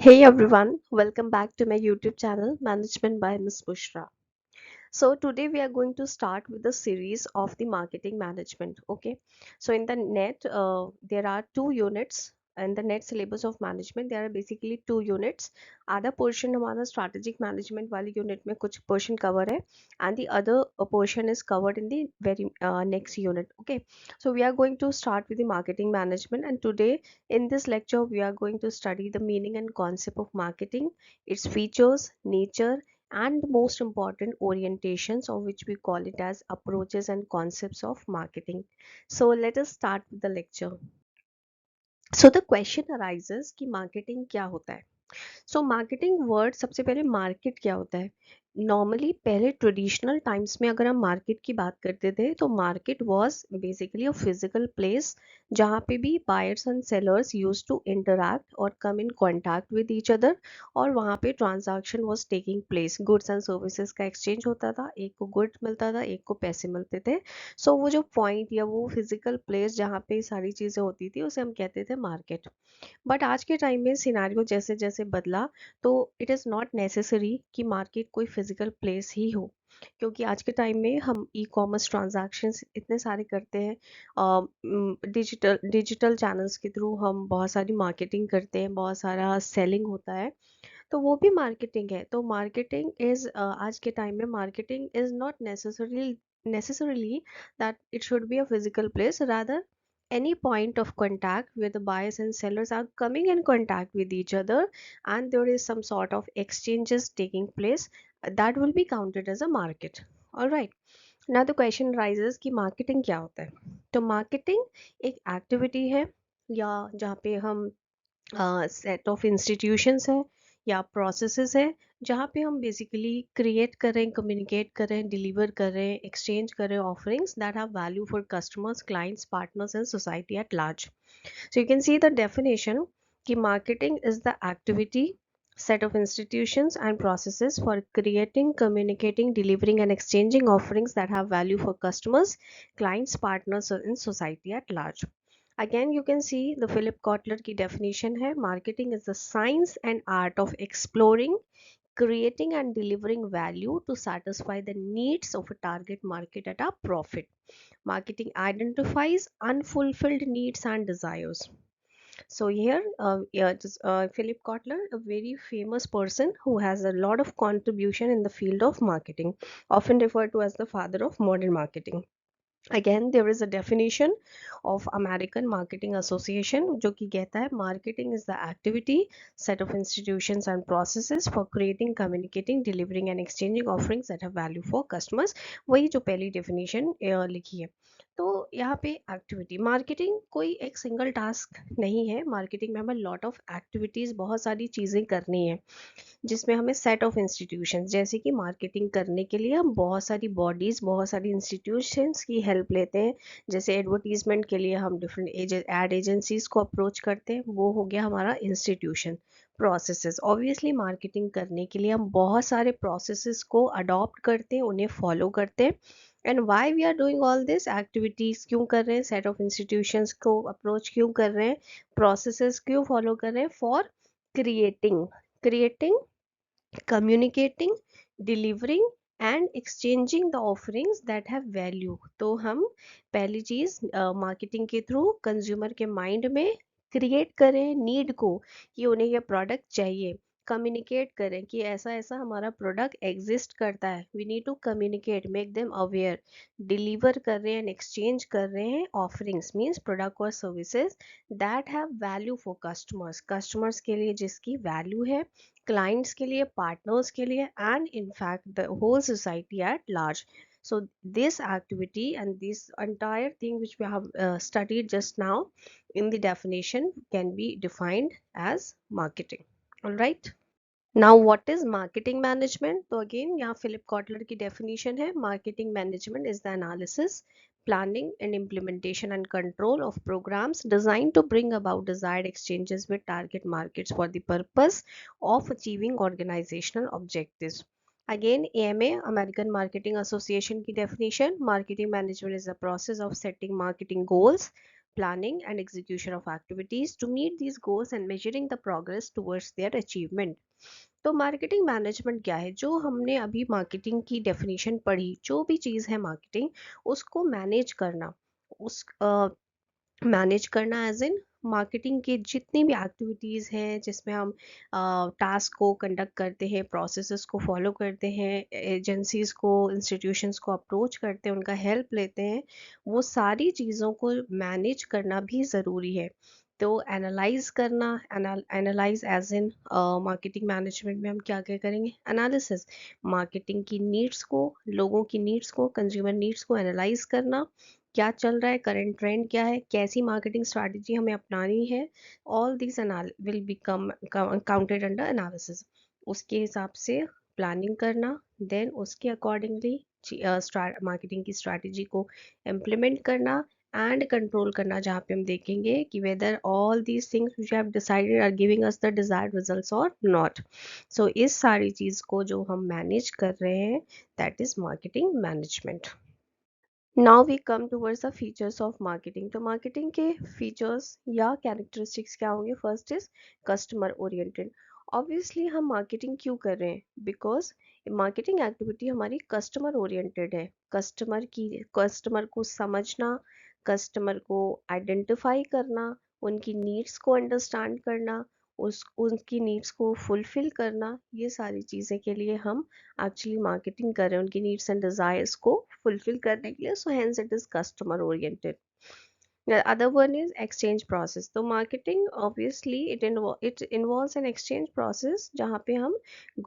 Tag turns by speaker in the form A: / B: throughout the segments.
A: Hey everyone, welcome back to my YouTube channel Management by Miss Bushra. So today we are going to start with the series of the marketing management. Okay, so in the net there are two units. In the net syllabus of management there are basically two units. आधा portion हमारा strategic management वाली unit में कुछ portion cover है, and the other portion is covered in the very next unit. Okay, so we are going to start with the marketing management, and today in this lecture we are going to study the meaning and concept of marketing, its features, nature, and the most important orientations, of which we call it as approaches and concepts of marketing. So let us start with the lecture. So the question arises कि marketing क्या होता है. So marketing word, सबसे पहले market क्या होता है. Normally पहले ट्रेडिशनल टाइम्स में अगर हम मार्केट की बात करते थे तो market was basically a physical place जहाँ पे भी buyers and sellers use to interact और come in contact with each other, और वहाँ पे transaction was taking place, goods and services का एक्सचेंज होता था, एक को गुड मिलता था, एक को पैसे मिलते थे. सो वो जो पॉइंट या वो फिजिकल प्लेस जहाँ पे सारी चीज़ें होती थी उसे हम कहते थे मार्केट. बट आज के टाइम में सिनारियो जैसे जैसे बदला, तो इट इज़ नॉट नेसेसरी कि मार्केट कोई फिजिकल प्लेस ही हो, क्योंकि आज के टाइम में हम ई कॉमर्स ट्रांजैक्शंस इतने सारे करते हैं. डिजिटल डिजिटल चैनल्स के थ्रू हम बहुत सारी मार्केटिंग करते हैं, बहुत सारा सेलिंग होता है, तो वो भी मार्केटिंग है. तो मार्केटिंग इज़ आज के टाइम में marketing is not necessarily that it should be a physical place, rather any point of contact where the buyers and sellers are coming in contact with each other and there is some sort of exchanges taking place, that will be counted as a market. All right, now the question rises कि marketing क्या होता है. तो marketing एक activity है, या जहाँ पे हम सेट ऑफ इंस्टीट्यूशंस है या प्रोसेसेस है, जहाँ पे हम बेसिकली क्रिएट करें, कम्युनिकेट करें, डिलीवर करें, एक्सचेंज करें offerings that have value for customers, clients, partners and society at large. So you can see the definition कि marketing is the activity, set of institutions and processes for creating, communicating, delivering and exchanging offerings that have value for customers, clients, partners and society at large. Again, you can see the Philip Kotler की definition है, marketing is the science and art of exploring, creating and delivering value to satisfy the needs of a target market at a profit. Marketing identifies unfulfilled needs and desires. So here, Philip Kotler, a very famous person who has a lot of contribution in the field of marketing, often referred to as the father of modern marketing. Again, there is a definition of American Marketing Association जो कि कहता है marketing is the activity, set of institutions and processes for creating, communicating, delivering and exchanging offerings that have value for customers. वही जो पहली definition लिखी है. तो यहाँ पे एक्टिविटी, मार्केटिंग कोई एक सिंगल टास्क नहीं है. मार्केटिंग में हमें लॉट ऑफ एक्टिविटीज़, बहुत सारी चीज़ें करनी है, जिसमें हमें सेट ऑफ इंस्टीट्यूशंस, जैसे कि मार्केटिंग करने के लिए हम बहुत सारी बॉडीज़, बहुत सारी इंस्टीट्यूशंस की हेल्प लेते हैं. जैसे एडवर्टीजमेंट के लिए हम डिफरेंट एड एजेंसीज को अप्रोच करते हैं, वो हो गया हमारा इंस्टीट्यूशन. प्रोसेसेस, ऑब्वियसली मार्केटिंग करने के लिए हम बहुत सारे प्रोसेसेस को अडॉप्ट करते हैं, उन्हें फॉलो करते हैं. And why we are doing all this activities क्यों कर रहे हैं, सेट ऑफ इंस्टीट्यूशंस को अप्रोच क्यों कर रहे हैं, प्रोसेसेस क्यों फॉलो कर रहे हैं, for creating, creating, communicating, delivering and exchanging the offerings that have value. तो हम पहली चीज मार्केटिंग के थ्रू कंज्यूमर के माइंड में क्रिएट करें नीड को कि उन्हें ये प्रोडक्ट चाहिए, कम्युनिकेट करें कि ऐसा ऐसा हमारा प्रोडक्ट एग्जिस्ट करता है, we need to communicate, make them aware, deliver कर रहे हैं, एक्सचेंज कर रहे हैं ऑफरिंग्स, मीन्स प्रोडक्ट और services that have value for customers, customers के लिए जिसकी वैल्यू है, clients के लिए, partners के लिए, and in fact the whole society at large. So this activity and this entire thing which we have studied just now in the definition can be defined as marketing. All right. Now what is marketing management? तो again यहाँ Philip Kotler की definition है, marketing management is the analysis, planning and implementation and control of programs designed to bring about desired exchanges with target markets for the purpose of achieving organizational objectives. Again, AMA, American Marketing Association की definition, marketing management is the process of setting marketing goals, planning and execution of activities to meet these goals and measuring the progress towards their achievement. तो marketing management क्या है? जो हमने अभी marketing की definition पढ़ी, जो भी चीज़ है मार्केटिंग, उसको मैनेज करना, उस मैनेज करना एज इन मार्केटिंग की जितनी भी एक्टिविटीज़ हैं जिसमें हम टास्क को कंडक्ट करते हैं, प्रोसेसेस को फॉलो करते हैं, एजेंसीज को, इंस्टीट्यूशंस को अप्रोच करते हैं, उनका हेल्प लेते हैं, वो सारी चीज़ों को मैनेज करना भी ज़रूरी है। तो एनालाइज करना, analyse as in marketing management में हम क्या क्या करेंगे? एनालिसिस, मार्केटिंग की नीड्स को, लोगों की नीड्स को, कंज्यूमर नीड्स को एनालाइज करना, क्या चल रहा है, करंट ट्रेंड क्या है, कैसी मार्केटिंग स्ट्रैटेजी हमें अपनानी है, all this will become counted under analysis. उसके हिसाब से प्लानिंग करना, देन उसके अकॉर्डिंगली मार्केटिंग की स्ट्रैटेजी को इम्प्लीमेंट करना एंड कंट्रोल करना, जहाँ पे हम देखेंगे कि whether all these things which have decided are giving us the desired results और नॉट। सो इस सारी चीज़ को जो हम मैनेज कर रहे हैं, that is marketing management. Now we come towards the features of marketing. तो मार्केटिंग के फीचर्स या कैरेक्टरिस्टिक्स क्या होंगे? First is customer oriented. Obviously हम मार्केटिंग क्यों कर रहे हैं? बिकॉज मार्केटिंग एक्टिविटी हमारी कस्टमर ओरिएंटेड है। कस्टमर को समझना, कस्टमर को आइडेंटिफाई करना, उनकी नीड्स को अंडरस्टैंड करना, उनकी नीड्स को फुलफिल करना, ये सारी चीज़ें के लिए हम एक्चुअली मार्केटिंग कर रहे हैं, उनकी नीड्स एंड डिजायर्स को फुलफिल करने के लिए। So hence it is customer oriented. The other one is exchange process. तो marketing obviously it involves an exchange process जहाँ पे हम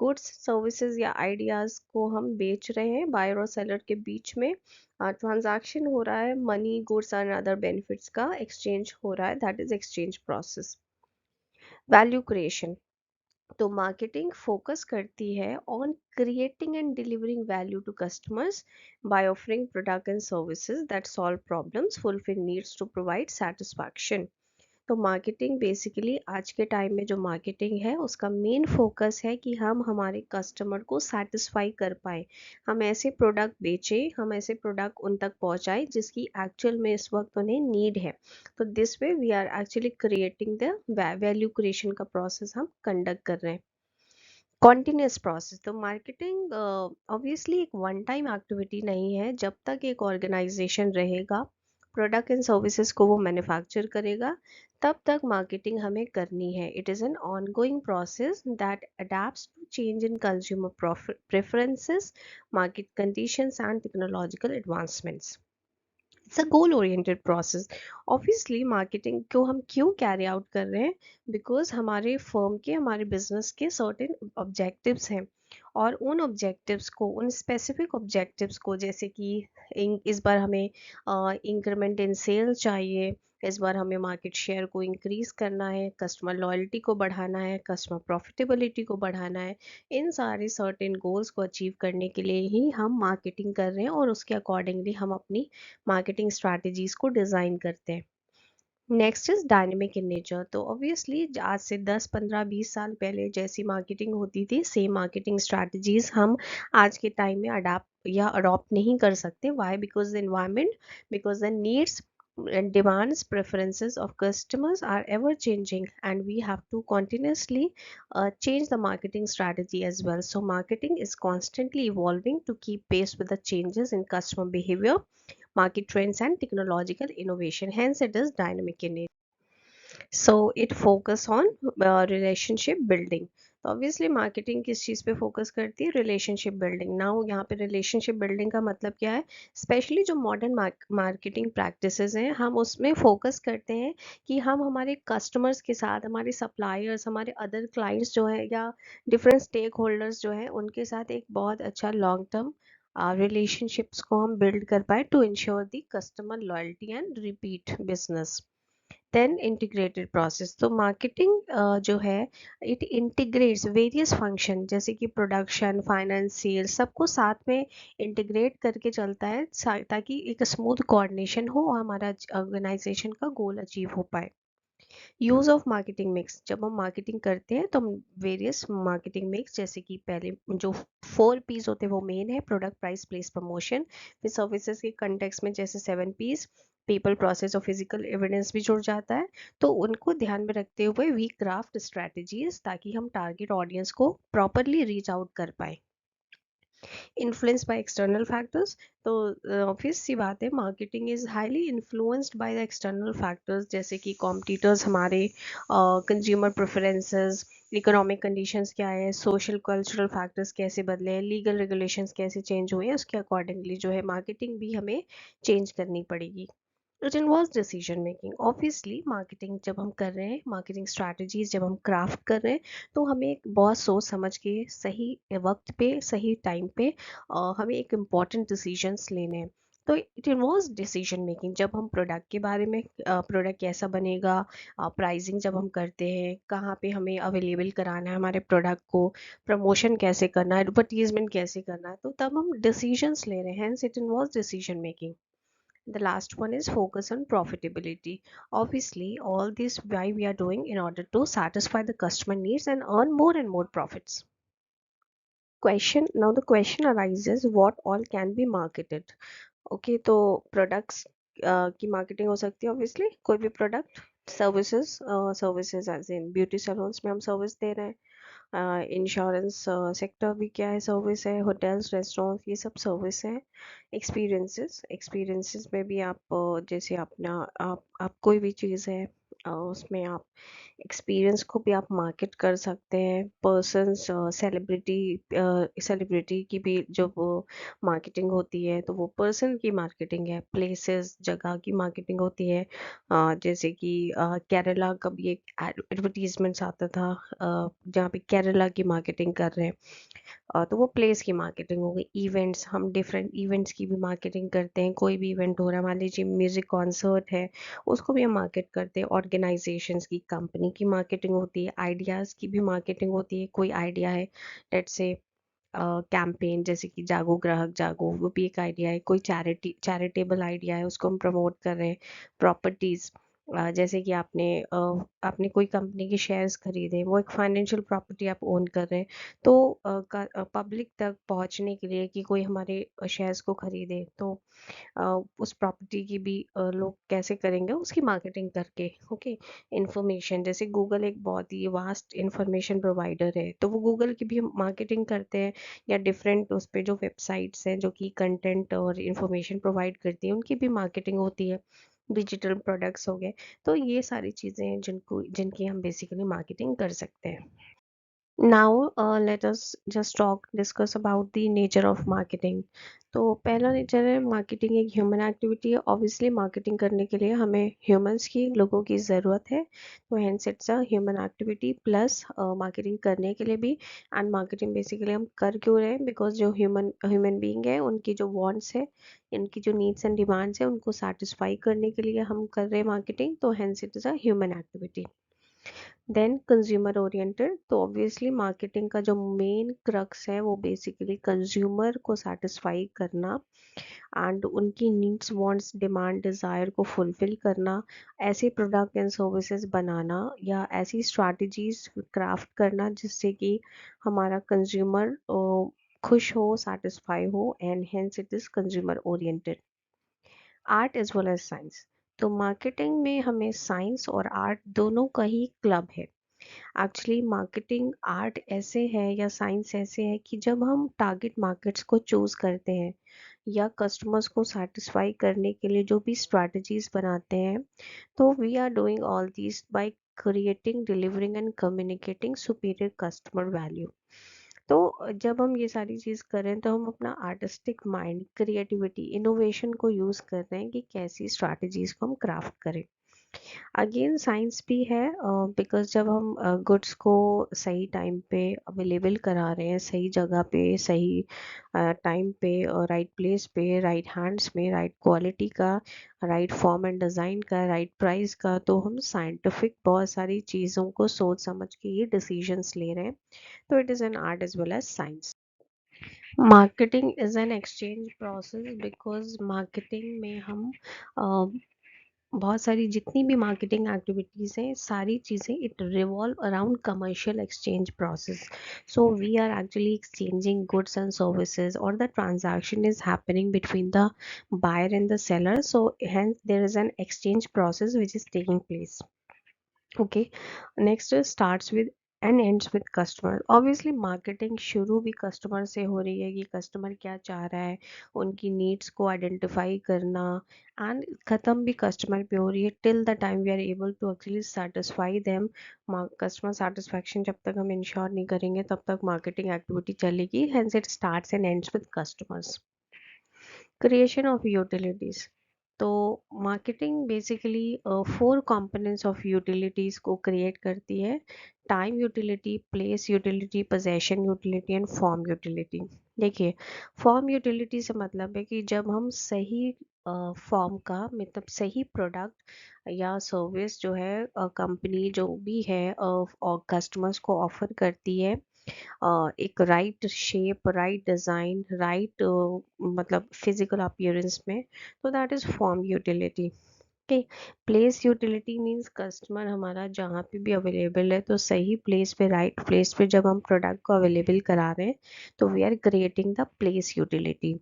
A: goods, services या ideas को हम बेच रहे हैं, buyer और seller के बीच में transaction हो रहा है, money, goods and other benefits का exchange हो रहा है, that is exchange process. Value creation. तो मार्केटिंग फोकस करती है on creating and delivering value to customers by offering product and services that solve problems, fulfil needs to provide satisfaction. तो marketing basically आज के time में जो marketing है उसका मेन फोकस है कि हम हमारे कस्टमर को सेटिस्फाई कर पाए, हम ऐसे प्रोडक्ट बेचें, हम ऐसे प्रोडक्ट उन तक पहुंचाएं जिसकी एक्चुअल में इस वक्त उन्हें नीड है। तो this way we are actually creating the value creation का प्रोसेस हम कंडक्ट कर रहे हैं। Continuous process. तो मार्केटिंग ऑब्वियसली एक वन टाइम एक्टिविटी नहीं है। जब तक एक ऑर्गेनाइजेशन रहेगा, प्रोडक्ट एंड सर्विसेज को वो मैन्युफैक्चर करेगा, तब तक मार्केटिंग हमें करनी है। It is an ongoing process that adapts to change in consumer preferences, market conditions and technological advancements. It's a goal oriented process. Obviously marketing को हम क्यों कैरी आउट कर रहे हैं? बिकॉज हमारे फर्म के, हमारे बिजनेस के सर्टेन ऑब्जेक्टिव्स हैं, और उन ऑब्जेक्टिव्स को, उन स्पेसिफिक ऑब्जेक्टिव्स को, जैसे कि इस बार हमें इंक्रीमेंट इन सेल चाहिए, इस बार हमें मार्केट शेयर को इंक्रीज करना है, कस्टमर लॉयल्टी को बढ़ाना है, कस्टमर प्रॉफिटेबिलिटी को बढ़ाना है, इन सारे सर्टेन गोल्स को अचीव करने के लिए ही हम मार्केटिंग कर रहे हैं, और उसके अकॉर्डिंगली हम अपनी मार्केटिंग स्ट्रैटेजीज को डिज़ाइन करते हैं। Next is dynamic in nature. तो ऑब्वियसली आज से 10, 15, 20 साल पहले जैसी मार्केटिंग होती थी, सेम मार्केटिंग स्ट्रैटेजीज हम आज के टाइम में अडाप्ट या अडॉप्ट नहीं कर सकते। Why? Because the environment, because the needs and demands, preferences of customers are ever changing, and we have to continuously change the marketing strategy as well. So marketing is constantly evolving to keep pace with the changes in customer behavior, market trends and technological innovation. Hence it is dynamic in nature. So it focus on relationship building. तो obviously marketing किस चीज़ पे focus करती है? Relationship building. Now यहाँ पे relationship building का मतलब क्या है? स्पेशली जो मॉडर्न मार्केटिंग प्रैक्टिसेस हैं, हम उसमें फोकस करते हैं कि हम हमारे कस्टमर्स के साथ, हमारे सप्लायर्स, हमारे अदर क्लाइंट्स जो है, या डिफरेंट स्टेक होल्डर्स जो है, उनके साथ एक बहुत अच्छा लॉन्ग टर्म रिलेशनशिप्स को हम बिल्ड कर पाए to ensure the customer loyalty and repeat business. Then integrated process. तो मार्केटिंग जो है, इट इंटीग्रेट्स वेरियस फंक्शन, जैसे कि प्रोडक्शन, फाइनेंस, सेल्स, सबको साथ में इंटीग्रेट करके चलता है, ताकि एक स्मूथ कोऑर्डिनेशन हो और हमारा ऑर्गेनाइजेशन का गोल अचीव हो पाए। Use of marketing mix. जब हम मार्केटिंग करते हैं तो हम वेरियस मार्केटिंग मिक्स, जैसे कि पहले जो 4 P's होते हैं वो मेन है: प्रोडक्ट, प्राइस, प्लेस, प्रमोशन। फिर सर्विसेज के कंटेक्स में जैसे 7 P's: पीपल प्रोसेस और फिजिकल एविडेंस भी जुड़ जाता है। तो उनको ध्यान में रखते हुए वी क्राफ्ट स्ट्रैटेजीज ताकि हम टारगेट ऑडियंस को प्रॉपरली रीच आउट कर पाए। इन्फ्लुएंस्ड बाय एक्सटर्नल फैक्टर्स, तो ऑब्वियस सी बात है marketing is highly influenced by the external factors, जैसे कि कॉम्पिटिटर्स हमारे, कंज्यूमर प्रेफरेंसेस, इकोनॉमिक कंडीशंस क्या है, सोशल कल्चरल फैक्टर्स कैसे बदले हैं, लीगल रेगुलेशंस कैसे चेंज हुए हैं, उसके अकॉर्डिंगली जो है मार्केटिंग भी हमें चेंज करनी पड़ेगी। It involves decision making. Obviously marketing जब हम कर रहे हैं, मार्केटिंग स्ट्रैटेजीज जब हम क्राफ्ट कर रहे हैं, तो हमें एक बहुत सोच समझ के सही वक्त पे सही टाइम पे हमें एक इम्पॉर्टेंट डिसीजंस लेने हैं। तो इट इन्वॉल्व्स डिसीजन मेकिंग। जब हम प्रोडक्ट के बारे में, प्रोडक्ट कैसा बनेगा, प्राइसिंग जब हम करते हैं, कहाँ पे हमें अवेलेबल कराना है हमारे प्रोडक्ट को, प्रमोशन कैसे करना है, एडवर्टीजमेंट कैसे करना है, तो तब हम डिसीजंस ले रहे हैं, hence it involves decision making. The last one is focus on profitability. Obviously, all this why we are doing in order to satisfy the customer needs and earn more and more profits. Question Now the question arises, what all can be marketed? Okay, तो products की marketing हो सकती है, obviously कोई भी product, services, services as in beauty salons में हम service दे रहे हैं, इंश्योरेंस सेक्टर भी क्या है, सर्विस है, होटल्स रेस्टोरेंट ये सब सर्विस है। एक्सपीरियंसेस में भी आप, जैसे अपना आप कोई भी चीज़ है, उसमें आप एक्सपीरियंस को भी आप मार्केट कर सकते हैं। पर्सन्स, सेलिब्रिटी की भी जब मार्केटिंग होती है तो वो पर्सन की मार्केटिंग है। प्लेसेस, जगह की मार्केटिंग होती है, जैसे कि केरला का भी एक एडवर्टीजमेंट्स आता था, जहाँ पे केरला की मार्केटिंग कर रहे हैं, तो वो प्लेस की मार्केटिंग हो गई। इवेंट्स, हम डिफरेंट इवेंट्स की भी मार्केटिंग करते हैं। कोई भी इवेंट हो रहा है, मान लीजिए म्यूजिक कॉन्सर्ट है, उसको भी हम मार्केट करते हैं। ऑर्गेनाइजेशंस की, कंपनी की मार्केटिंग होती है। आइडियाज़ की भी मार्केटिंग होती है। कोई आइडिया है, लेट्स से कैंपेन जैसे कि जागो ग्राहक जागो, वो भी एक आइडिया है। कोई चैरिटेबल आइडिया है, उसको हम प्रमोट कर रहे हैं। प्रॉपर्टीज, जैसे कि आपने कोई कंपनी के शेयर्स खरीदे, वो एक फाइनेंशियल प्रॉपर्टी आप ओन कर रहे हैं। तो पब्लिक तक पहुंचने के लिए कि कोई हमारे शेयर्स को खरीदे, तो उस प्रॉपर्टी की भी लोग कैसे करेंगे, उसकी मार्केटिंग करके। ओके, इंफॉर्मेशन, जैसे गूगल एक बहुत ही वास्ट इंफॉर्मेशन प्रोवाइडर है, तो वो गूगल की भी हम मार्केटिंग करते हैं। या डिफरेंट उस पे जो वेबसाइट्स हैं जो कि कंटेंट और इंफॉर्मेशन प्रोवाइड करती हैं, उनकी भी मार्केटिंग होती है। डिजिटल प्रोडक्ट्स हो गए, तो ये सारी चीज़ें हैं जिनकी हम बेसिकली मार्केटिंग कर सकते हैं। Now, let us just discuss about the nature of marketing. तो पहला नेचर है, मार्केटिंग एक ह्यूमन एक्टिविटी है। ऑब्वियसली मार्केटिंग करने के लिए हमें ह्यूमंस की, लोगों की ज़रूरत है, तो hence it's a human activity. Plus marketing करने के लिए भी, एंड मार्केटिंग बेसिकली हम कर क्यों रहे हैं, बिकॉज जो ह्यूमन बीइंग है, उनकी जो वांट्स है, इनकी जो नीड्स एंड डिमांड्स है, उनको सेटिस्फाई करने के लिए हम कर रहे हैं मार्केटिंग, तो hence it is a human activity. Then consumer oriented, तो ऑब्वियसली मार्केटिंग का जो मेन क्रक्स है वो बेसिकली कंज्यूमर को सेटिस्फाई करना एंड उनकी नीड्स, वांट्स, डिमांड, डिज़ायर को फुलफिल करना। ऐसे प्रोडक्ट एंड सर्विसेज बनाना या ऐसी स्ट्रैटेजीज क्राफ्ट करना जिससे कि हमारा कंज्यूमर खुश हो, सेटिस्फाई हो, and hence it is consumer oriented. Art as well as science, तो मार्केटिंग में हमें साइंस और आर्ट दोनों का ही क्लब है। एक्चुअली मार्केटिंग आर्ट ऐसे है या साइंस ऐसे है कि जब हम टारगेट मार्केट्स को चूज करते हैं या कस्टमर्स को सेटिस्फाई करने के लिए जो भी स्ट्रैटेजीज बनाते हैं, तो we are doing all this by creating, delivering and communicating superior customer value. तो जब हम ये सारी चीज़ कर रहे हैं, तो हम अपना आर्टिस्टिक माइंड, क्रिएटिविटी, इनोवेशन को यूज़ कर रहे हैं कि कैसी स्ट्रैटेजीज को हम क्राफ्ट करें। अगेन साइंस भी है, बिकॉज जब हम गुड्स को सही टाइम पे अवेलेबल करा रहे हैं, सही जगह पे, सही टाइम पे, राइट प्लेस पे, राइट हैंड्स में, राइट क्वालिटी का, राइट फॉर्म एंड डिज़ाइन का, राइट प्राइस का, तो हम साइंटिफिक बहुत सारी चीज़ों को सोच समझ के ये डिसीजंस ले रहे हैं। तो it is an art as well as science. Marketing is an exchange process, because marketing में हम बहुत सारी जितनी भी मार्केटिंग एक्टिविटीज़ हैं, सारी चीज़ें it revolve around commercial exchange process. So we are actually exchanging goods and services, or the transaction is happening between the buyer and the seller. So hence there is an exchange process which is taking place. Okay, next is starts with and ends with customer. Obviously marketing शुरू भी customer से हो रही है कि customer क्या चाह रहा है, उनकी नीड्स को आइडेंटिफाई करना, एंड ख़त्म भी कस्टमर पे हो रही है till the time we are able to actually satisfy them. Customer satisfaction जब तक हम इंश्योर नहीं करेंगे तब तक मार्केटिंग एक्टिविटी चलेगी. Hence it starts and ends with customers. Creation of utilities. तो marketing basically 4 components of utilities को क्रिएट करती है. Time utility, place utility, possession utility and form utility. देखिए, फॉर्म यूटिलिटी से मतलब है कि जब हम सही फॉर्म का मतलब सही प्रोडक्ट या सर्विस जो है कंपनी जो भी है और कस्टमर्स को ऑफर करती है, एक right shape, right design, right मतलब फिजिकल अपीयरेंस में, तो that is form utility. Okay. Place utility means customer हमारा जहाँ पे भी अवेलेबल है तो सही प्लेस पे, राइट प्लेस पे जब हम प्रोडक्ट को अवेलेबल करा रहे हैं तो we are creating the place utility.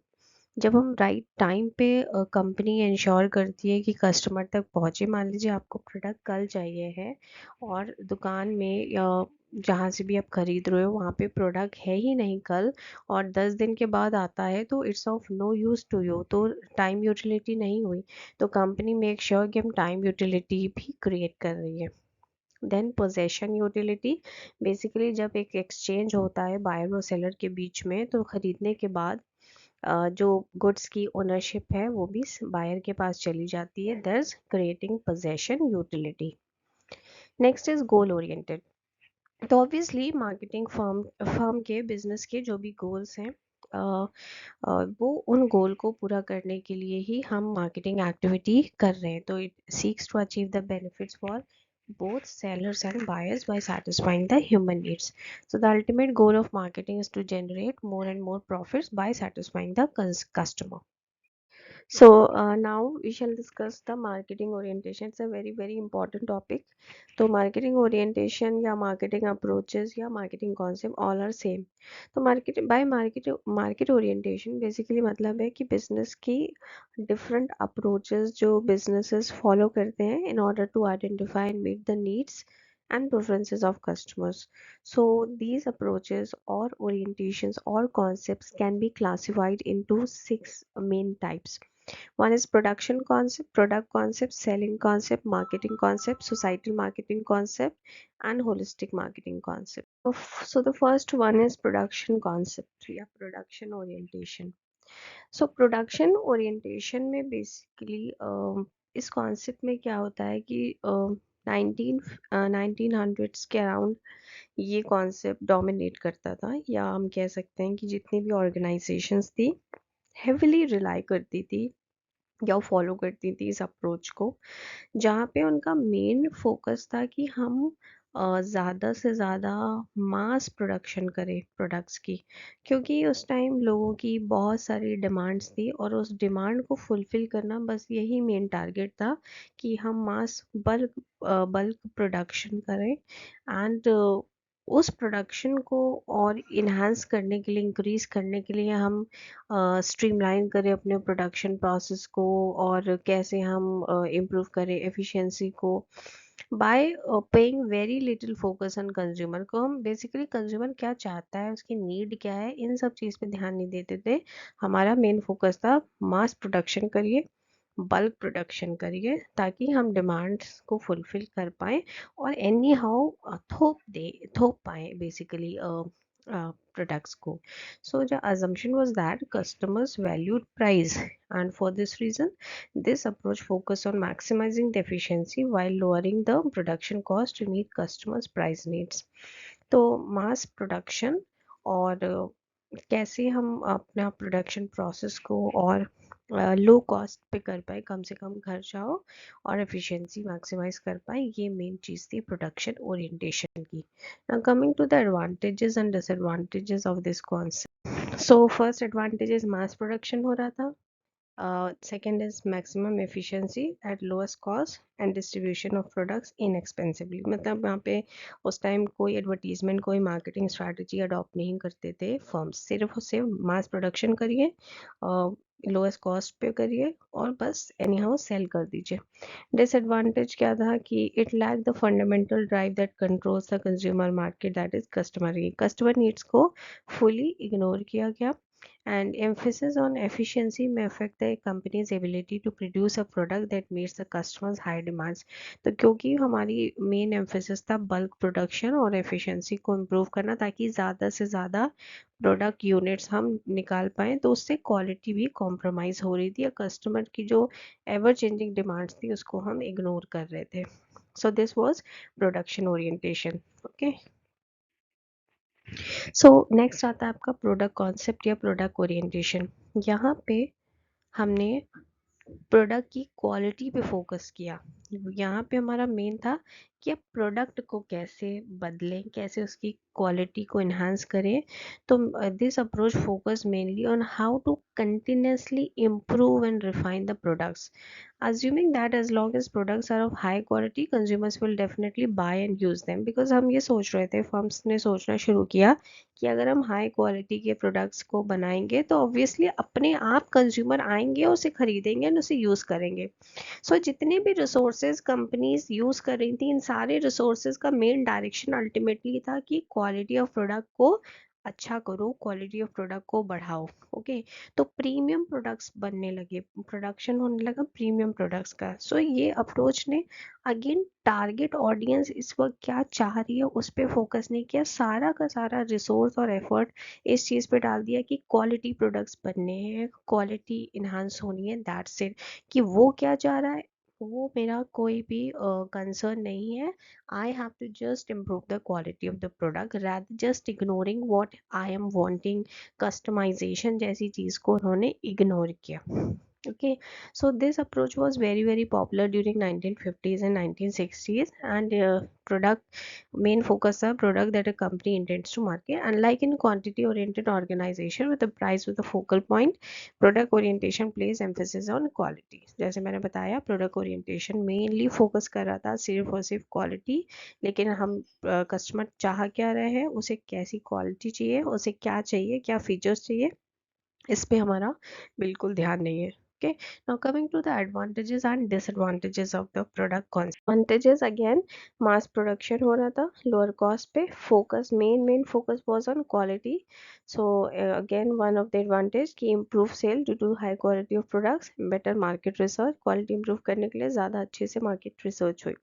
A: जब हम राइट टाइम पे कंपनी इंश्योर करती है कि कस्टमर तक पहुँचे. मान लीजिए आपको प्रोडक्ट कल चाहिए है और दुकान में या जहाँ से भी आप खरीद रहे हो वहाँ पे प्रोडक्ट है ही नहीं कल, और 10 दिन के बाद आता है, तो it's of no use to you, तो टाइम यूटिलिटी नहीं हुई. तो कंपनी मेक श्योर कि हम टाइम यूटिलिटी भी क्रिएट कर रही है. Then possession utility. बेसिकली जब एक एक्सचेंज होता है बायर और सेलर के बीच में, तो खरीदने के बाद जो गुड्स की ओनरशिप है वो भी बायर के पास चली जाती है. दस creating possession utility. Next is goal oriented. तो ऑब्वियसली मार्केटिंग फर्म फर्म के बिजनेस के जो भी गोल्स हैं, वो उन गोल को पूरा करने के लिए ही हम मार्केटिंग एक्टिविटी कर रहे हैं. तो it seeks to achieve the benefits for both sellers and buyers by satisfying the human needs. So the ultimate goal of marketing is to generate more and more profits by satisfying the customer. So now we shall discuss the marketing orientation. It's a very very important topic. तो marketing orientation या marketing approaches या marketing concept all are same. तो market orientation basically मतलब है कि business की different approaches जो businesses follow करते हैं in order to identify and meet the needs and preferences of customers. So these approaches or orientations or concepts can be classified into 6 main types. One is production concept, product concept, selling concept, marketing concept, societal marketing concept, and holistic marketing concept. So the first one is production concept या production orientation. So production orientation में basically इस concept में क्या होता है कि 1900s के around ये concept dominate करता था, या हम कह सकते हैं कि जितनी भी organizations थी heavily rely करती थी या फॉलो करती थी इस अप्रोच को, जहाँ पे उनका मेन फोकस था कि हम ज़्यादा से ज़्यादा मास प्रोडक्शन करें प्रोडक्ट्स की, क्योंकि उस टाइम लोगों की बहुत सारी डिमांड्स थी और उस डिमांड को फुलफ़िल करना बस यही मेन टारगेट था कि हम मास बल्क बल्क प्रोडक्शन करें. एंड उस प्रोडक्शन को और इन्हांस करने के लिए, इंक्रीज़ करने के लिए हम स्ट्रीमलाइन करें अपने प्रोडक्शन प्रोसेस को, और कैसे हम इम्प्रूव करें एफिशिएंसी को bye paying very little focus on consumer को. हम बेसिकली कंज्यूमर क्या चाहता है, उसकी नीड क्या है, इन सब चीज़ पे ध्यान नहीं देते थे. हमारा मेन फोकस था मास प्रोडक्शन करिए, बल्क प्रोडक्शन करिए, ताकि हम डिमांड्स को फुलफिल कर पाएँ और एनी हाउ थोप पाएँ बेसिकली products को. So the assumption was that customers valued price, and for this reason this approach focused on maximizing the efficiency while lowering the production cost to meet customers price needs. तो mass production और कैसे हम अपना production process को और low cost पे कर पाए, कम से कम खर्चा हो और एफिशिएंसी मैक्सिमाइज कर पाए, ये मेन चीज़ थी प्रोडक्शन ओरिएंटेशन की. Now coming to the advantages and disadvantages of this concept. So first advantage is mass production हो रहा था. Second is maximum efficiency at lowest cost and distribution of products inexpensively. मतलब यहाँ पे उस टाइम कोई advertisement कोई मार्केटिंग स्ट्रैटेजी अडॉप्ट नहीं करते थे फर्म्स, सिर्फ और सिर्फ मास प्रोडक्शन करिए, लोएस्ट कॉस्ट पे करिए और बस एनी हाउ सेल कर दीजिए. डिसएडवांटेज क्या था कि it lack the fundamental drive that controls the consumer market, that is customer needs को फुली इग्नोर किया गया. And emphasis on efficiency may affect the company's ability to produce a product that meets the customers' high demands. तो क्योंकि हमारी main emphasis था bulk production और efficiency को improve करना ताकि ज़्यादा से ज़्यादा प्रोडक्ट यूनिट्स हम निकाल पाएँ, तो उससे क्वालिटी भी कॉम्प्रोमाइज़ हो रही थी या कस्टमर की जो एवर चेंजिंग डिमांड्स थी उसको हम इग्नोर कर रहे थे. So this was production orientation. Okay, so next आता है आपका प्रोडक्ट कॉन्सेप्ट या प्रोडक्ट ओरिएंटेशन. यहाँ पे हमने प्रोडक्ट की क्वालिटी पे फोकस किया. यहाँ पे हमारा मेन था कि आप प्रोडक्ट को कैसे बदलें, कैसे उसकी क्वालिटी को इन्हांस करें. तो this approach focus mainly on how to continuously improve and refine the products, assuming that as long as products are of high quality consumers will definitely buy and use them. because हम ये सोच रहे थे, firms ने सोचना शुरू किया कि अगर हम हाई क्वालिटी के प्रोडक्ट्स को बनाएंगे तो ऑब्वियसली अपने आप कंज्यूमर आएंगे, उसे खरीदेंगे और उसे यूज़ करेंगे. जितने भी रिसोर्सेज कंपनीज यूज़ कर रही थी, इन सारे रिसोर्सेज का मेन डायरेक्शन अल्टीमेटली था कि क्वालिटी ऑफ प्रोडक्ट को अच्छा करो, क्वालिटी ऑफ प्रोडक्ट को बढ़ाओ. ओके, तो प्रीमियम प्रोडक्ट्स बनने लगे, प्रोडक्शन होने लगा प्रीमियम प्रोडक्ट्स का. ये अप्रोच ने अगेन टारगेट ऑडियंस इस वक्त क्या चाह रही है उस पर फोकस नहीं किया, सारा का सारा रिसोर्स और एफर्ट इस चीज़ पे डाल दिया कि क्वालिटी प्रोडक्ट्स बनने हैं, क्वालिटी इन्हांस होनी है. That's it. कि वो क्या चाह रहा है वो मेरा कोई भी कंसर्न नहीं है. I have to just improve the quality of the product rather just ignoring what I am wanting. Customisation जैसी चीज़ को उन्होंने इग्नोर किया. Okay, so this approach was very very popular during 1950s and 1960s, and product main focus are product that a company intends to market. Unlike in quantity oriented organization with a price with a focal point, product orientation plays emphasis on quality. जैसे मैंने बताया product orientation mainly focus कर रहा था सिर्फ और सिर्फ quality, लेकिन हम कस्टमर चाह क्या रहे हैं, उसे कैसी क्वालिटी चाहिए, उसे क्या चाहिए, क्या फीचर्स चाहिए, इस पे हमारा बिल्कुल ध्यान नहीं है. Okay, now coming to the advantages and disadvantages of the product concept. Advantages again, mass production हो रहा था lower cost पे, focus main focus was on quality. Again one of the advantage कि improve sale due to high quality of products, better market research, quality improve करने के लिए ज़्यादा अच्छे से market research हुई.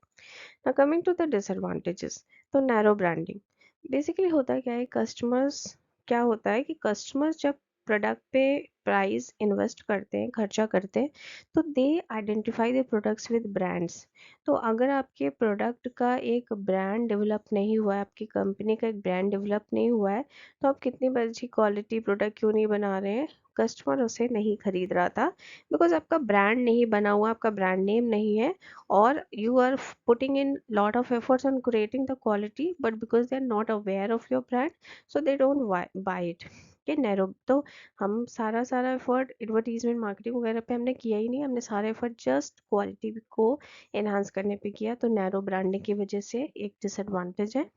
A: Now coming to the disadvantages, तो narrow branding. Basically होता क्या है, customers क्या होता है कि customers जब प्रोडक्ट पे प्राइस इन्वेस्ट करते हैं, खर्चा करते हैं, तो they identify the products with brands. तो अगर आपके प्रोडक्ट का एक ब्रांड डेवलप नहीं हुआ है, आपकी कंपनी का एक ब्रांड डेवलप नहीं हुआ है, तो आप कितनी भी अच्छी क्वालिटी प्रोडक्ट क्यों नहीं बना रहे हैं, कस्टमर उसे नहीं खरीद रहा था. बिकॉज आपका ब्रांड नहीं बना हुआ, आपका ब्रांड नेम नहीं है, और you are putting in lot of efforts on creating the quality, but because they are not aware of your brand, so they don't buy it. के नैरो, तो हम सारा सारा एफर्ट एडवर्टीजमेंट मार्केटिंग वगैरह पे हमने किया ही नहीं, हमने सारा एफर्ट जस्ट क्वालिटी को एनहांस करने पे किया. तो नैरो ब्रांडिंग की वजह से एक डिसएडवांटेज है.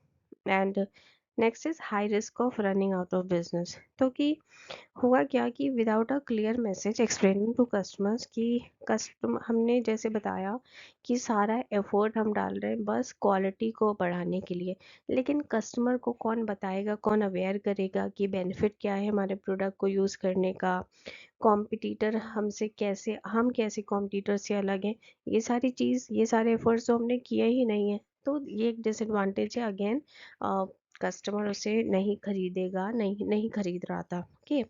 A: And next is high risk of running out of business. तो कि हुआ क्या कि without a clear message explaining to customers कि कस्टमर, हमने जैसे बताया कि सारा एफर्ट हम डाल रहे हैं बस क्वालिटी को बढ़ाने के लिए, लेकिन कस्टमर को कौन बताएगा, कौन अवेयर करेगा कि बेनिफिट क्या है हमारे प्रोडक्ट को यूज़ करने का, कॉम्पिटिटर हमसे कैसे, हम कैसे कॉम्पिटिटर से अलग हैं, ये सारी चीज़, ये सारे एफर्ट्स तो हमने किए ही नहीं है. तो ये एक डिसएडवांटेज है. अगेन कस्टमर उसे नहीं खरीदेगा, नहीं खरीद रहा था. ओके,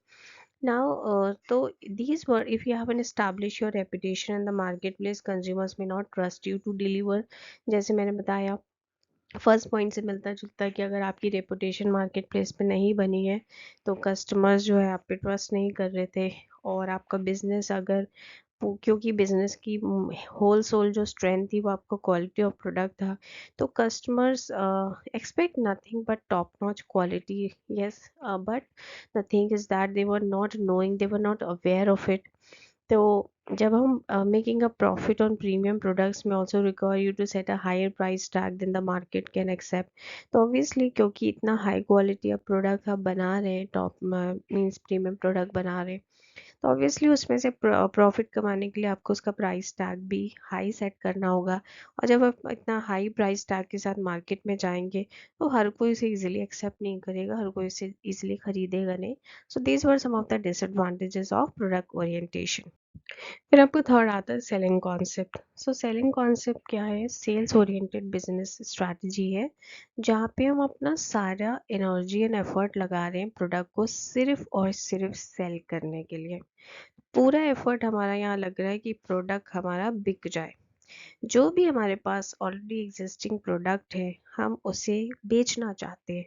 A: now तो these were, if you haven't established your reputation in the marketplace, consumers may not trust you to deliver. जैसे मैंने बताया फर्स्ट पॉइंट से मिलता जुलता है कि अगर आपकी रेपुटेशन मार्केट प्लेस पे नहीं बनी है तो कस्टमर्स जो है आप पे ट्रस्ट नहीं कर रहे थे. और आपका बिजनेस अगर, क्योंकि बिजनेस की होल सोल जो स्ट्रेंथ थी वो आपका क्वालिटी ऑफ प्रोडक्ट था, तो customers expect nothing but top notch quality. Yes, but the thing is that they were not knowing, they were not aware of it. तो जब हम making a profit on premium products में also require you to set a higher price tag than the market can accept. तो obviously क्योंकि इतना high quality आप product आप बना रहे हैं, टॉप मीन्स प्रीमियम प्रोडक्ट बना रहे हैं, तो ऑब्वियसली उसमें से प्रॉफिट कमाने के लिए आपको उसका प्राइस टैग भी हाई सेट करना होगा। और जब आप इतना हाई प्राइस टैग के साथ मार्केट में जाएंगे तो हर कोई इसे इजीली एक्सेप्ट नहीं करेगा, हर कोई इसे इजीली खरीदेगा नहीं। So these were some of the disadvantages of product orientation. फिर आपको थर्ड आता है selling concept. So selling concept क्या है? सेल्स ओरिएंटेड बिजनेस स्ट्रैटेजी है जहाँ पे हम अपना सारा एनर्जी एंड एफर्ट लगा रहे हैं प्रोडक्ट को सिर्फ और सिर्फ सेल करने के लिए। पूरा एफर्ट हमारा यहाँ लग रहा है कि प्रोडक्ट हमारा बिक जाए। जो भी हमारे पास ऑलरेडी एग्जिस्टिंग प्रोडक्ट है हम उसे बेचना चाहते हैं।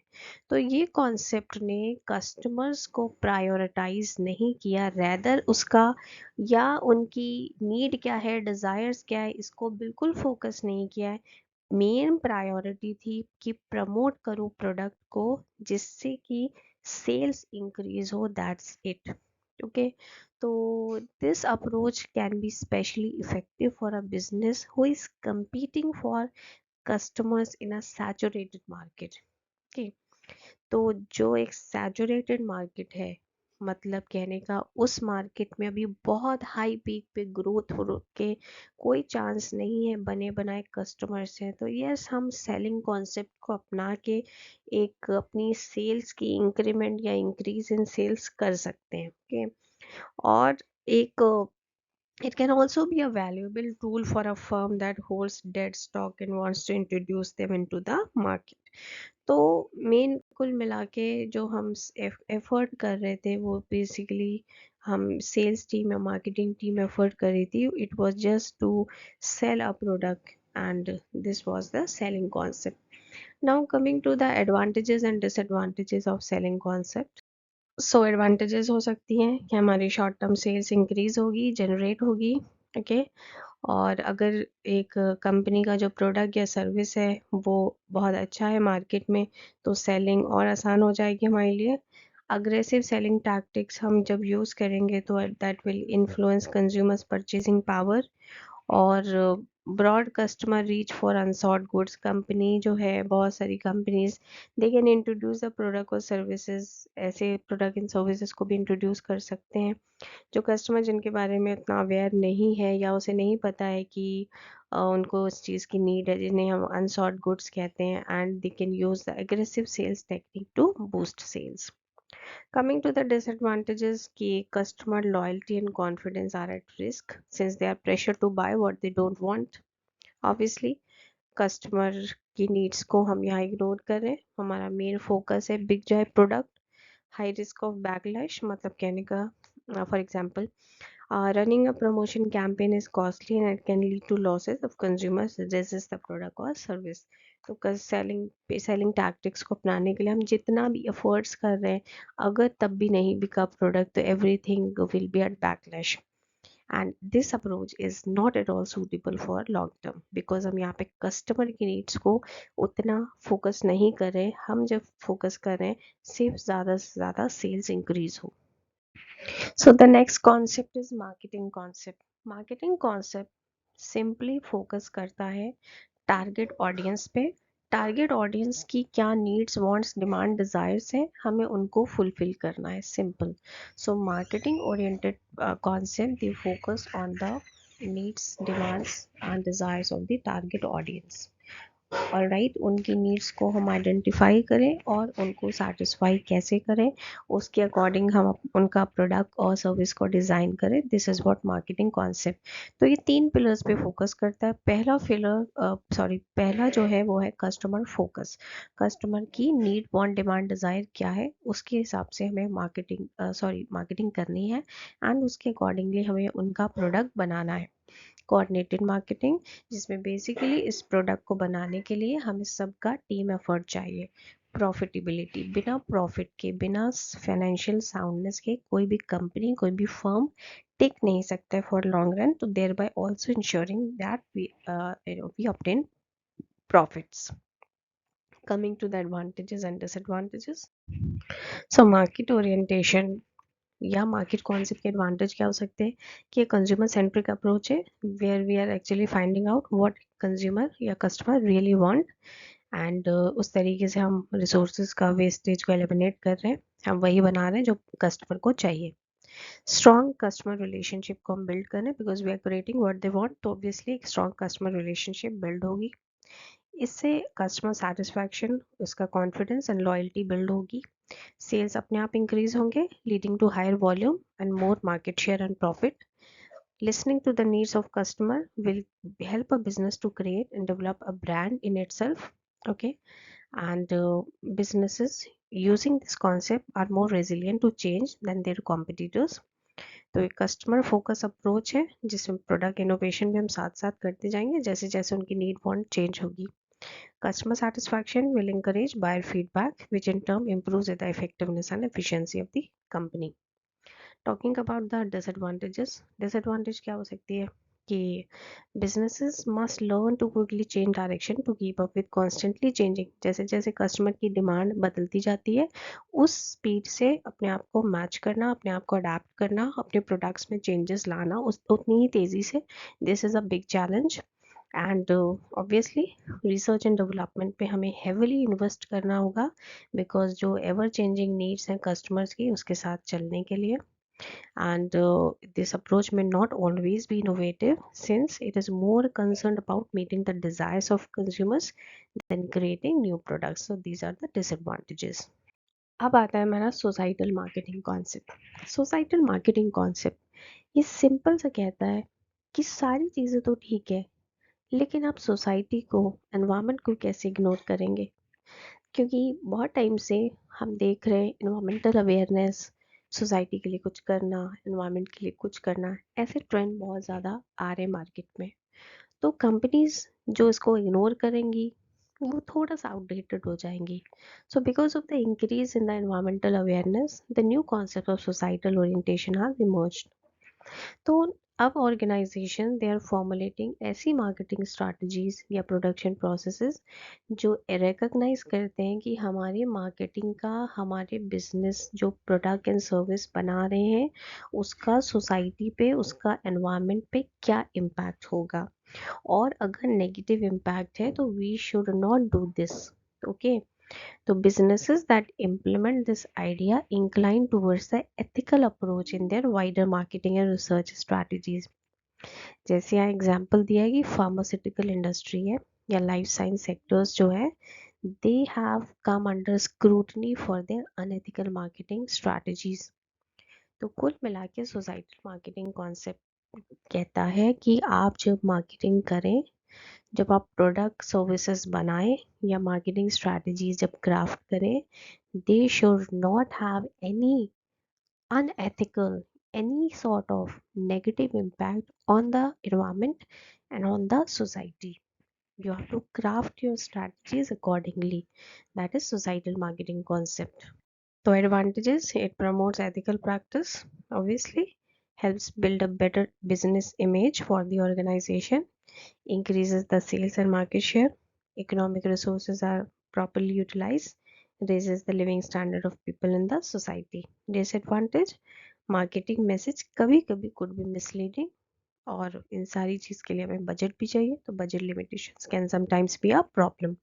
A: तो ये कॉन्सेप्ट ने कस्टमर्स को प्रायोरिटाइज नहीं किया, रैदर उसका या उनकी नीड क्या है, डिज़ायर्स क्या है, इसको बिल्कुल फोकस नहीं किया है। मेन प्रायोरिटी थी कि प्रमोट करूं प्रोडक्ट को जिससे कि सेल्स इंक्रीज हो, दैट्स इट। ओके, तो this approach can be especially effective for a business who is competing for customers in a saturated market। okay, तो जो एक सैचुरेटेड मार्केट है, मतलब कहने का उस मार्केट में अभी बहुत हाई पीक पे ग्रोथ हो के कोई चांस नहीं है, बने बनाए कस्टमर्स हैं, तो यस हम सेलिंग कॉन्सेप्ट को अपना के एक अपनी सेल्स की इंक्रीमेंट या इंक्रीज इन सेल्स कर सकते हैं। ओके, और एक it can also be a valuable tool for a firm that holds dead stock and wants to introduce them into the market। तो मेन कुल मिला के जो हम एफर्ट कर रहे थे वो बेसिकली हम सेल्स टीम या मार्केटिंग टीम एफर्ट कर रही थी, it was just to sell a product and this was the selling concept. Now coming to the advantages and disadvantages of selling concept. So advantages हो सकती हैं कि हमारी शॉर्ट टर्म सेल्स इंक्रीज होगी, generate होगी। ओके, और अगर एक कंपनी का जो प्रोडक्ट या सर्विस है वो बहुत अच्छा है मार्केट में, तो सेलिंग और आसान हो जाएगी हमारे लिए। अग्रेसिव सेलिंग टैक्टिक्स हम जब यूज़ करेंगे तो that will influence consumers purchasing power. और broad customer reach for unsold goods, company जो है बहुत सारी companies they can introduce the product और सर्विसेज, ऐसे प्रोडक्ट एंड सर्विसेज को भी इंट्रोड्यूस कर सकते हैं जो कस्टमर जिनके बारे में उतना अवेयर नहीं है या उसे नहीं पता है कि उनको उस चीज़ की नीड है, जिन्हें हम अनसॉल्ड गुड्स कहते हैं, and they can use the aggressive sales technique to boost sales. Coming to the disadvantages कि customer loyalty and confidence are at risk since they are pressure to buy what they don't want। Obviously customer की needs को हम यहाँ ignore कर रहे हैं, हमारा main focus है बिक जाए product. High risk of backlash, मतलब कहने का for example running a promotion campaign is costly and it can lead to losses if consumers resist the product or service। तो सेलिंग टैक्टिक्स को अपनाने के लिए हम जितना भी एफर्ट्स कर रहे हैं, अगर तब भी नहीं बिका प्रोडक्ट तो everything will be at backlash. And this approach is not at all suitable for long term because हम यहाँ पे कस्टमर की नीड्स को उतना फोकस नहीं कर रहे, हम जब फोकस कर रहे हैं सिर्फ ज़्यादा से ज़्यादा सेल्स इंक्रीज हो। So the next concept is marketing concept। Marketing concept simply focus करता है टारगेट ऑडियंस पे। टारगेट ऑडियंस की क्या नीड्स, वांट्स, डिमांड, डिज़ायर्स हैं, हमें उनको फुलफिल करना है, simple. So marketing oriented concept they focus on the needs, demands and desires of the target audience। और राइट उनकी नीड्स को हम आइडेंटिफाई करें और उनको सेटिस्फाई कैसे करें, उसके अकॉर्डिंग हम उनका प्रोडक्ट और सर्विस को डिज़ाइन करें। This is what marketing concept. तो ये 3 पिलर्स पे फोकस करता है। पहला जो है वो है कस्टमर फोकस। कस्टमर की नीड, वांट, डिमांड, डिज़ायर क्या है, उसके हिसाब से हमें मार्केटिंग करनी है एंड उसके अकॉर्डिंगली हमें उनका प्रोडक्ट बनाना है। कोऑर्डिनेटेड मार्केटिंग, जिसमें बेसिकली इस प्रोडक्ट को बनाने के लिए हमें सबका टीम एफर्ट चाहिए। प्रॉफिटेबिलिटी, बिना प्रॉफिट के, बिना फाइनेंशियल साउंडनेस के कोई भी कंपनी, कोई भी फर्म टिक नहीं सकता है फॉर लॉन्ग रन, तो thereby also ensuring that we obtain profits। Coming to the advantages and disadvantages, so market orientation या मार्केट कॉन्सेप्ट के एडवांटेज क्या हो सकते हैं कि कंज्यूमर सेंट्रिक अप्रोच है, where we are actually finding out what consumer या customer really want, and उस तरीके से हम रिसोर्सेज का वेस्टेज को एलिमिनेट कर रहे हैं, हम वही बना रहे हैं जो कस्टमर को चाहिए। स्ट्रॉन्ग कस्टमर रिलेशनशिप को हम बिल्ड कर रहे हैं because we are creating what they want, तो ऑब्वियसली एक स्ट्रॉन्ग कस्टमर रिलेशनशिप बिल्ड होगी। इससे कस्टमर सेटिस्फैक्शन, उसका कॉन्फिडेंस एंड लॉयल्टी बिल्ड होगी, सेल्स अपने आप इंक्रीज होंगे, leading to higher volume and more market share and profit. Listening to the needs of customer will help a business to create and develop a brand in itself. Okay, and businesses using this concept are more resilient to change than their competitors. तो एक customer focus approach है जिसमें product innovation भी हम साथ साथ करते जाएंगे जैसे जैसे उनकी नीड वांट चेंज होगी। Customer satisfaction will encourage buyer feedback, which in turn improves the effectiveness and efficiency of the company. Talking about the disadvantages, disadvantage क्या हो सकती है कि businesses must learn to quickly change direction to keep up with constantly changing, जैसे जैसे customer की demand बदलती जाती है उस स्पीड से अपने आप को मैच करना, अपने आप को अडेप्ट करना, अपने प्रोडक्ट्स में चेंजेस लाना उस उतनी ही तेज़ी से, this is a big challenge. And obviously research and development पे हमें हेविली इन्वेस्ट करना होगा बिकॉज जो एवर चेंजिंग नीड्स हैं कस्टमर्स की उसके साथ चलने के लिए। And this approach may not always be innovative since it is more concerned about meeting the desires of consumers than creating new products. So these are the disadvantages. अब आता है हमारा societal marketing concept. Societal marketing concept ये simple सा कहता है कि सारी चीज़ें तो ठीक है लेकिन आप सोसाइटी को, एनवायरनमेंट को कैसे इग्नोर करेंगे। क्योंकि बहुत टाइम से हम देख रहे हैं इन्वायरमेंटल अवेयरनेस, सोसाइटी के लिए कुछ करना, इन्वायरमेंट के लिए कुछ करना, ऐसे ट्रेंड बहुत ज़्यादा आ रहे हैं मार्केट में। तो कंपनीज जो इसको इग्नोर करेंगी वो थोड़ा सा आउटडेटेड हो जाएंगी। So because of the increase in the environmental awareness the new concept of societal orientation has emerged. तो अब ऑर्गेनाइजेशन दे आर फॉर्मुलेटिंग ऐसी मार्केटिंग स्ट्रैटेजीज या प्रोडक्शन प्रोसेसेस जो रिकॉग्नाइज करते हैं कि हमारे मार्केटिंग का, हमारे बिजनेस जो प्रोडक्ट एंड सर्विस बना रहे हैं उसका सोसाइटी पे, उसका एनवायरनमेंट पे क्या इम्पैक्ट होगा, और अगर नेगेटिव इम्पैक्ट है तो we should not do this. Okay, तो businesses that implement this idea incline towards the ethical approach in their wider marketing and research strategies। जैसे यहाँ एग्जांपल दिया है कि फार्मास्यूटिकल इंडस्ट्री है या लाइफ साइंस सेक्टर्स जो है, they have come under scrutiny for their unethical marketing strategies। तो कुल मिला के सोसाइटल मार्केटिंग कॉन्सेप्ट कहता है कि आप जब मार्केटिंग करें, जब आप प्रोडक्ट सर्विसेज बनाएं या मार्केटिंग स्ट्रैटेजीज जब क्राफ्ट करें, they should not have any unethical, any sort of negative impact on the environment and on the society. You have to craft your strategies accordingly. That is societal marketing concept. So advantages, it promotes ethical practice, obviously, helps build a better business image for the organization, increases the sales and market share, economic resources are properly utilized, raises the living standard of people in the society. Disadvantage, marketing message कभी कभी could be misleading, और इन सारी चीज़ के लिए हमें budget भी चाहिए, तो budget limitations can sometimes be a problem.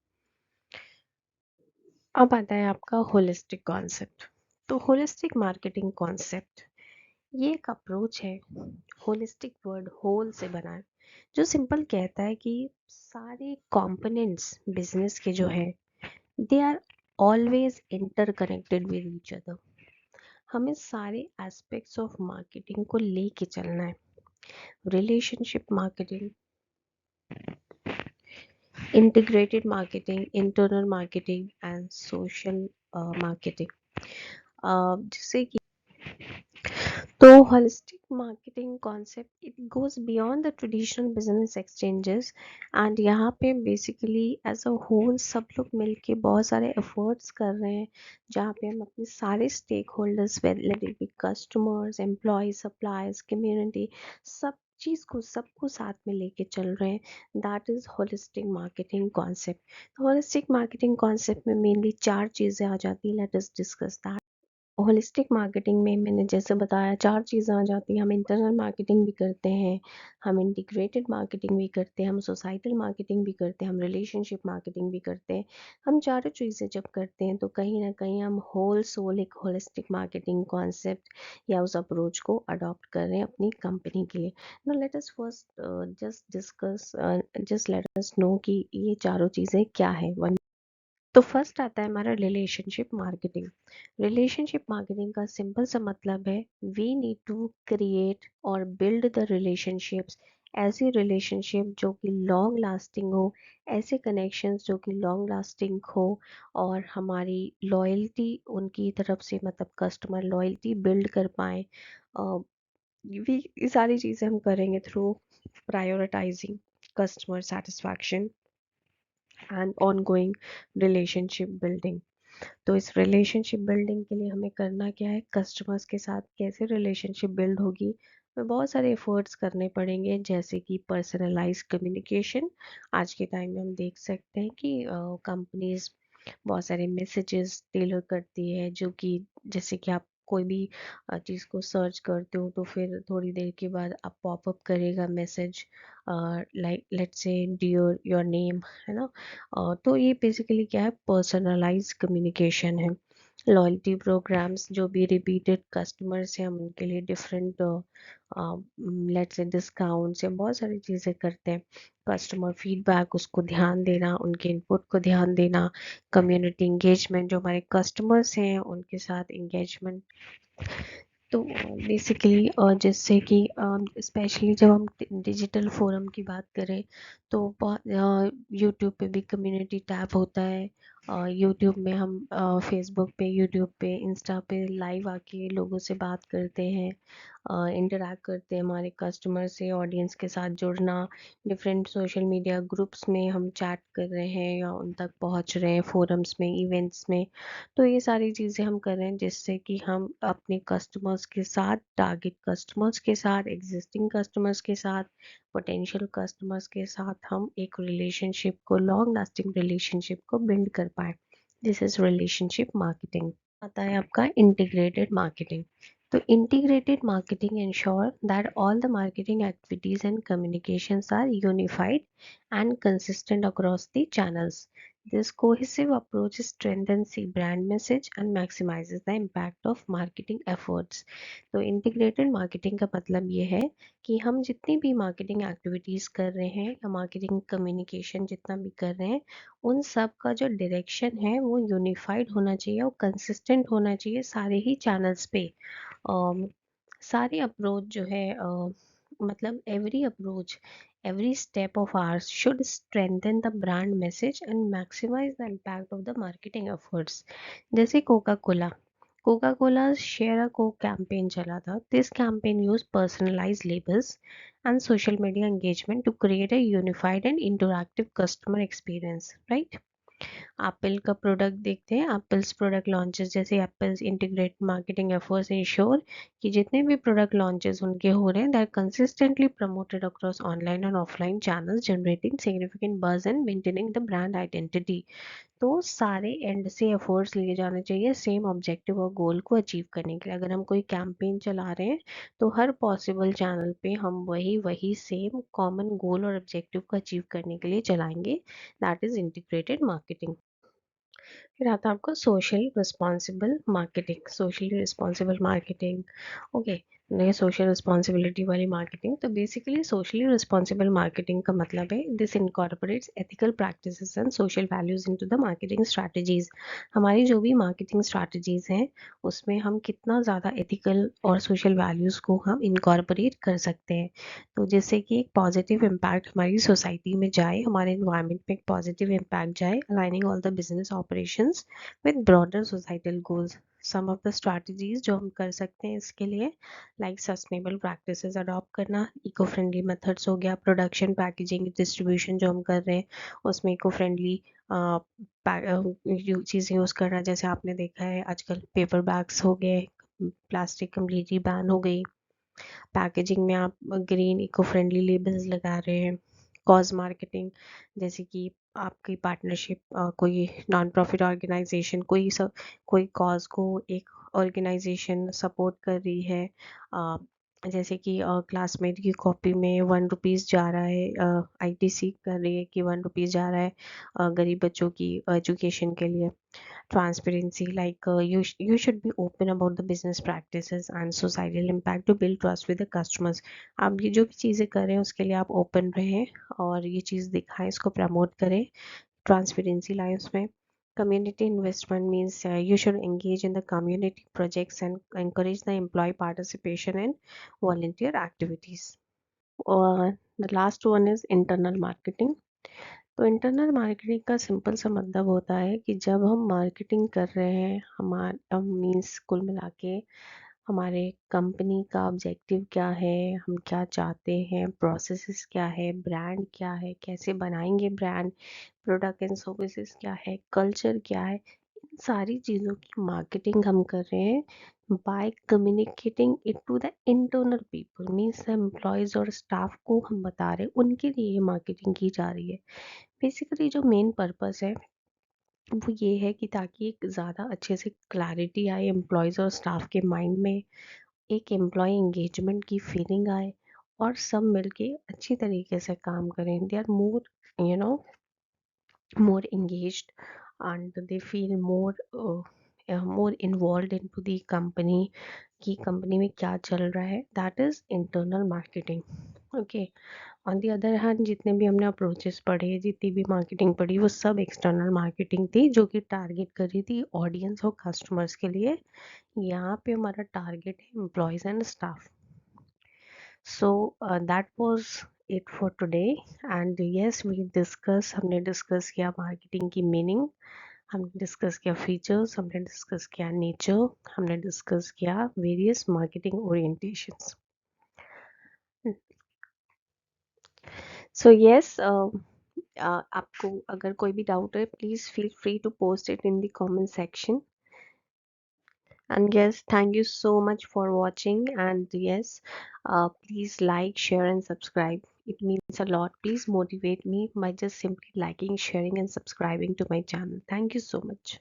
A: अब आता है आपका होलिस्टिक कॉन्सेप्ट। तो होलिस्टिक मार्केटिंग कॉन्सेप्ट ये एक अप्रोच है, होलिस्टिक वर्ड होल से बना है, जो सिंपल कहता है कि सारे कंपोनेंट्स बिजनेस के जो है they are always interconnected with each other. हमें सारे एस्पेक्ट्स ऑफ मार्केटिंग को लेके चलना है, relationship marketing, integrated marketing, internal marketing and social marketing। जिससे कि तो holistic marketing concept it goes beyond the traditional business exchanges, and यहाँ पे basically as a whole सब लोग मिलके बहुत सारे efforts कर रहे हैं जहाँ पे हम अपने सारे stakeholders, whether it be customers, employees, suppliers, community, सब चीज़ को, सबको साथ में लेके चल रहे हैं। That is holistic marketing concept. Holistic marketing concept में मेनली चार चीज़ें आ जाती हैं, let us discuss that. Holistic marketing में मैंने जैसे बताया 4 चीज़ें आ जाती हैं। हम इंटरनल मार्केटिंग भी करते हैं, हम इंटीग्रेटेड मार्केटिंग भी करते हैं, हम सोसाइटल मार्केटिंग भी करते हैं, हम रिलेशनशिप मार्केटिंग भी करते हैं। हम चारों चीज़ें जब करते हैं तो कहीं न कहीं हम होल सोल एक होलिस्टिक मार्केटिंग कॉन्सेप्ट या उस अप्रोच को अडॉप्ट कर रहे हैं अपनी कंपनी के लिए। Now let us first just let us know कि ये चारों चीज़ें क्या है। वन तो फर्स्ट आता है हमारा रिलेशनशिप मार्केटिंग। रिलेशनशिप मार्केटिंग का सिंपल सा मतलब है वी नीड टू क्रिएट और बिल्ड द रिलेशनशिप्स, ऐसी रिलेशनशिप जो कि लॉन्ग लास्टिंग हो, ऐसे कनेक्शंस जो कि लॉन्ग लास्टिंग हो और हमारी लॉयल्टी उनकी तरफ से मतलब कस्टमर लॉयल्टी बिल्ड कर पाए। ये सारी चीज़ें हम करेंगे through prioritising customer satisfaction and ongoing relationship building. तो इस रिलेशनशिप बिल्डिंग के लिए हमें करना क्या है, कस्टमर्स के साथ कैसे रिलेशनशिप बिल्ड होगी, तो बहुत सारे एफर्ट्स करने पड़ेंगे जैसे कि पर्सनलाइज कम्युनिकेशन। आज के टाइम में हम देख सकते हैं कि कंपनीज बहुत सारे मैसेजेस टेलर करती है जो कि जैसे कि आप कोई भी चीज़ को सर्च करते हो तो फिर थोड़ी देर के बाद आप पॉपअप करेगा message like let's say dear your name, है ना। तो ये बेसिकली क्या है, पर्सनलाइज कम्युनिकेशन है। लॉयल्टी प्रोग्राम्स जो भी रिपीटेड कस्टमर्स हैं हम उनके लिए डिफरेंट लेट्स से डिस्काउंट्स या बहुत सारी चीज़ें करते हैं। कस्टमर फीडबैक उसको ध्यान देना, उनके इनपुट को ध्यान देना, कम्युनिटी इंगेजमेंट जो हमारे कस्टमर्स हैं उनके साथ इंगेजमेंट। तो बेसिकली जिससे कि स्पेशली जब हम डिजिटल फोरम की बात करें तो बहुत यूट्यूब पे भी कम्युनिटी टैब होता है। यूट्यूब में हम फेसबुक पे, यूट्यूब पे, इंस्टा पे लाइव आके लोगों से बात करते हैं, इंटरेक्ट करते हैं हमारे कस्टमर से, ऑडियंस के साथ जुड़ना। डिफरेंट सोशल मीडिया ग्रुप्स में हम चैट कर रहे हैं या उन तक पहुंच रहे हैं, फोरम्स में, इवेंट्स में। तो ये सारी चीज़ें हम कर रहे हैं जिससे कि हम अपने कस्टमर्स के साथ, टारगेट कस्टमर्स के साथ, एग्जिस्टिंग कस्टमर्स के साथ, पोटेंशियल कस्टमर्स के साथ हम एक रिलेशनशिप को, लॉन्ग लास्टिंग रिलेशनशिप को बिल्ड कर पाए। This is relationship marketing. आता है आपका इंटीग्रेटेड मार्केटिंग। तो integrated marketing ensure that all the marketing activities and communications are unified and consistent across the channels. This cohesive approach strengthens the brand message and maximizes the impact of marketing efforts. तो integrated marketing का मतलब ये है कि हम जितनी भी marketing activities कर रहे हैं या मार्केटिंग कम्युनिकेशन जितना भी कर रहे हैं, उन सब का जो डायरेक्शन है वो यूनिफाइड होना चाहिए और कंसिस्टेंट होना चाहिए सारे ही चैनल्स पे। अम, सारे अप्रोच जो है मतलब every approach, every step of ours should strengthen the brand message and maximize the impact of the marketing efforts. जैसे Coca Cola share a Coke campaign चला था। This campaign use personalize labels and social media engagement to create a unified and interactive customer experience, right. Apple का product देखते हैं, Apple's product launches, जैसे Apple's integrate marketing efforts ensure कि जितने भी product launches उनके हो रहे हैं that consistently promoted across online and offline channels, generating significant buzz and maintaining the brand identity. तो सारे एंड से एफर्ट्स लिए जाने चाहिए सेम ऑब्जेक्टिव और गोल को अचीव करने के लिए। अगर हम कोई कैंपेन चला रहे हैं तो हर पॉसिबल चैनल पे हम वही वही सेम कॉमन गोल और ऑब्जेक्टिव को अचीव करने के लिए चलाएंगे। That is integrated marketing. फिर आता है आपको social responsible marketing. Socially responsible marketing, okay. ये सोशल रिस्पॉन्सिबिलिटी वाली मार्केटिंग। तो बेसिकली सोशली रिस्पॉन्सिबल मार्केटिंग का मतलब है this incorporates ethical practices and social values into the marketing strategies. हमारी जो भी मार्केटिंग स्ट्रैटेजीज हैं उसमें हम कितना ज़्यादा एथिकल और सोशल वैल्यूज़ को हम इनकॉर्पोरेट कर सकते हैं, तो जिससे कि एक पॉजिटिव इम्पैक्ट हमारी सोसाइटी में जाए, हमारे इन्वायरमेंट में एक पॉजिटिव इम्पैक्ट जाए, aligning all the business operations with broader societal goals. Some of the strategies जो हम कर सकते हैं इसके लिए, लाइक सस्टेनेबल प्रैक्टिसेस अडॉप्ट करना, इको फ्रेंडली मेथड्स हो गया, प्रोडक्शन, पैकेजिंग, डिस्ट्रीब्यूशन जो हम कर रहे हैं उसमें इको फ्रेंडली चीज़ें यूज़ करना। जैसे आपने देखा है आजकल पेपर बैग्स हो गए, प्लास्टिक कम्प्लीटली बैन हो गई। पैकेजिंग में आप ग्रीन इको फ्रेंडली लेबल्स लगा रहे हैं। कॉज मार्केटिंग, जैसे कि आपकी पार्टनरशिप कोई नॉन प्रॉफिट ऑर्गेनाइजेशन कोई कॉज को एक ऑर्गेनाइजेशन सपोर्ट कर रही है, जैसे कि क्लासमेट की कॉपी में 1 रुपीज़ जा रहा है, आईटीसी कर रही है कि 1 रुपीज़ जा रहा है गरीब बच्चों की एजुकेशन के लिए। Transparency, like you should be open about the business practices and societal impact to build trust with the customers. आप ये जो भी चीज़ें कर रहे हैं उसके लिए आप ओपन रहें और ये चीज़ दिखाएं, इसको प्रमोट करें, ट्रांसपेरेंसी लाए उसमें। Community investment means you should engage in the community projects and encourage the employee participation in volunteer activities. The last one is internal marketing. तो इंटरनल मार्केटिंग का सिंपल सा मतलब होता है कि जब हम मार्केटिंग कर रहे हैं, हमारा मीन्स कुल मिला के हमारे कंपनी का ऑब्जेक्टिव क्या है, हम क्या चाहते हैं, प्रोसेसेस क्या है, ब्रांड क्या है, कैसे बनाएंगे ब्रांड, प्रोडक्ट एंड सर्विसेज क्या है, कल्चर क्या है, इन सारी चीज़ों की मार्केटिंग हम कर रहे हैं by communicating it to the internal people, means employees और स्टाफ को हम बता रहे हैं, उनके लिए ये मार्केटिंग की जा रही है। बेसिकली जो मेन पर्पस है वो ये है कि ताकि एक ज़्यादा अच्छे से क्लैरिटी आए एम्प्लॉयज़ और स्टाफ के माइंड में, एक एम्प्लॉय एंगेजमेंट की फीलिंग आए और सब मिलके अच्छी तरीके से काम करें। They are more you know more engaged and they feel more involved into the company कि कंपनी में क्या चल रहा है, that is internal marketing. Okay, on the other hand जितने भी हमने अप्रोचेस पढ़े, जितनी भी मार्केटिंग पढ़ी, वो सब एक्सटर्नल मार्केटिंग थी जो कि टारगेट कर रही थी ऑडियंस और कस्टमर्स के लिए। यहाँ पे हमारा टारगेट है employees and staff. So that was it for today, and yes, हमने डिस्कस किया मार्केटिंग की मीनिंग, हमने डिस्कस किया फीचर्स, हमने डिस्कस किया नेचर, हमने डिस्कस किया various marketing orientations. So yes, आपको अगर कोई भी डाउट है please feel free to post it in the comment section. And yes, thank you so much for watching. And yes, please like, share, and subscribe. It means a lot. Please motivate me by just simply liking, sharing, and subscribing to my channel. Thank you so much.